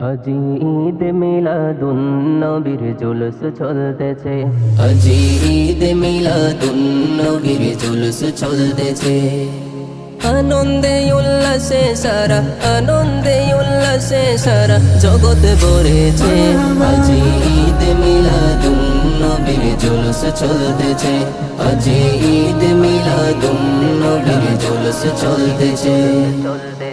আজি ঈদ মিলাদুন নবীর জুলুস চলতেছে, আজি ঈদ মিলাদুন নবীর জুলুস চলতেছে। আনন্দে উল্লাসে সারা, আনন্দে উল্লাসে সারা জগৎ ভরেছে। আজি ঈদ মিলাদুন নবীর জুলুস চলতেছে, আজি ঈদ মিলাদুন নবীর জুলুস চলতেছে।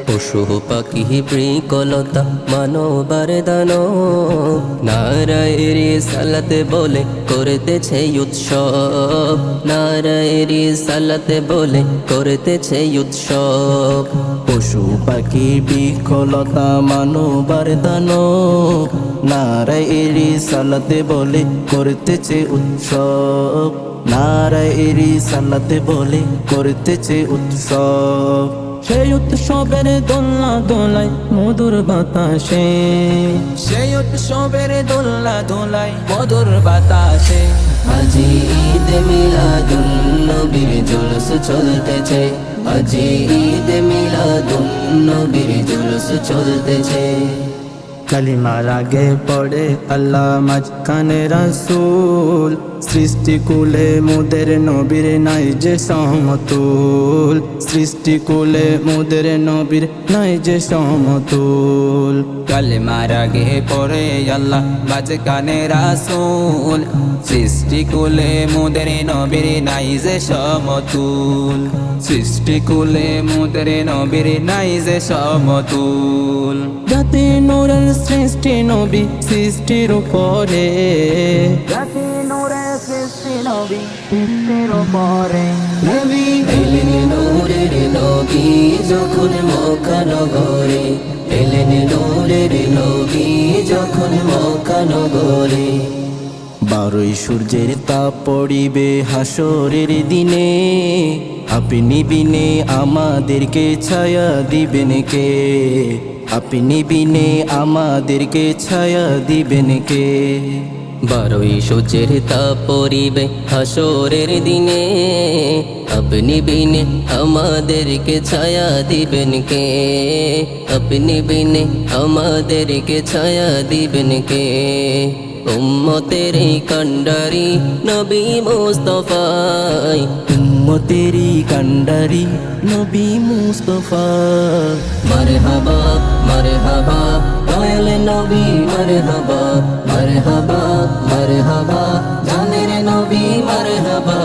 পশু পাখি বৃকলতা মানবার দানব নারায়ের সালাতে বলে করতেছে উৎসব, নারায়ের সালাতে বলে করতেছে উৎসব। পশু পাখি বৃকলতা মানবার দানব নারায়ের সালাতে বলে করতেছে উৎসব, নারায়ের সালাতে বলে করতেছে উৎসব। সেই উৎসবের দোলনা দোলায় মধুর বাতাসে, সেই উৎসবের দোলনা দোলায় মধুর বাতাসে। আজি ঈদ মিলাদুন নবীর জুলুস চলতেছে, আজি ঈদ মিলাদুন নবীর জুলুস চলতেছে। কালিমার আগে পড়ে আল্লাহ মাঝখানে রাসূল, সৃষ্টি কুলে মোদের নবীর নাই যে সমতুল, সৃষ্টি কুলে মোদের নবীর নাই যে সমতুল। কালিমার আগে পড়ে আল্লাহ মাঝখানে রাসূল, সৃষ্টি কুলে মোদের নবীর নাই যে সমতুল, সৃষ্টি কুলে মোদের নবীর নাই যে সমতুল। জাতি নূরের সৃষ্টি নবী সৃষ্টির উপরে, জাতি নূরের সৃষ্টি নবী সৃষ্টির উপরে। নবী এলেন নূরের নবী যখন মক্কা নগরে, এলেন নূরের নবী যখন মক্কা নগরে। 12ই সূর্যের তাপ পড়িবে হাসরের দিনে, আপনি বিনে আমাদেরকে ছায়া দিবেন কে, আপনি বিনে আমাদেরকে ছায়া দিবেন কে। 12ই সূর্যের তাপ পড়িবে হাসরের দিনে, আপনি বিনে আমাদেরকে ছায়া দিবেন কে, আপনি বিনে আমাদেরকে ছায়া দিবেন কে। উম্মতের কান্ডারি নবী মুস্তাফাই, উম্মতের কান্ডারি নবী মুস্তাফা। মারহাবা মারহাবা দয়াল নবী, মারহাবা মারহাবা মারহাবা জানের নবী, মারহাবা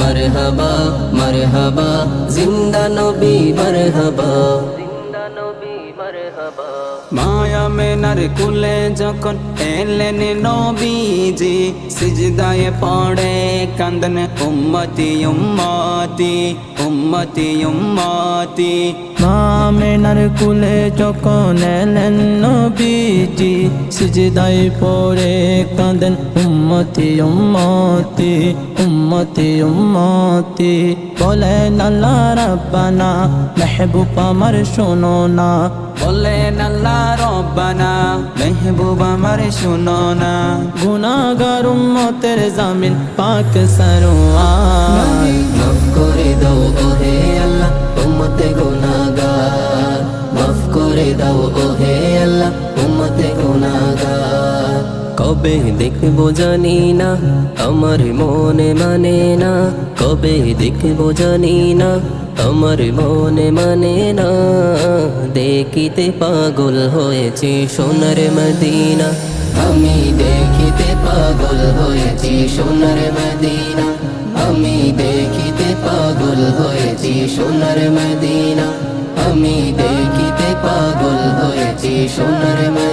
মারহাবা মারহাবা জিন্দা নবী, মারহাবা জিন্দা নবী, মারহাবা। মায়া মেনার কুলে যখন এলেন নবীজি, সিজদায়ে পড়ে কান্দন উম্মতি উম্মতি উম্মতি উম্মতি। মা মেনার কুলে যখন এলেন নবীজি, সিজদায়ে পড়ে কান্দন উম্মতি উম্মতি উম্মতি উম্মতি। বলেন আল্লাহ রাব্বানা মেহবুব আমার শোনো না, বলেন আল্লাহ রব্বানা মেহবুব আমার শুনো না। গুনাহগার উম্মতের জামিন পাক সরওয়ার, মাফ করে দাও ওহে আল্লাহ উম্মতে গুনাহগার, মাফ করে দাও ওহে আল্লাহ উম্মতে গুনাহগার। কবে দেখবো জানি না আমার মনে মানে না, কবে দেখবো জানি না আমার মনে মানে না। দেখিতে পাগল হয়েছি সোনার মদিনা, আমি দেখিতে পাগল হয়েছি সোনার মদিনা, আমি দেখিতে পাগল হয়েছি সোনার মদিনা, আমি দেখিতে পাগল হয়েছি সোনার মদিনা।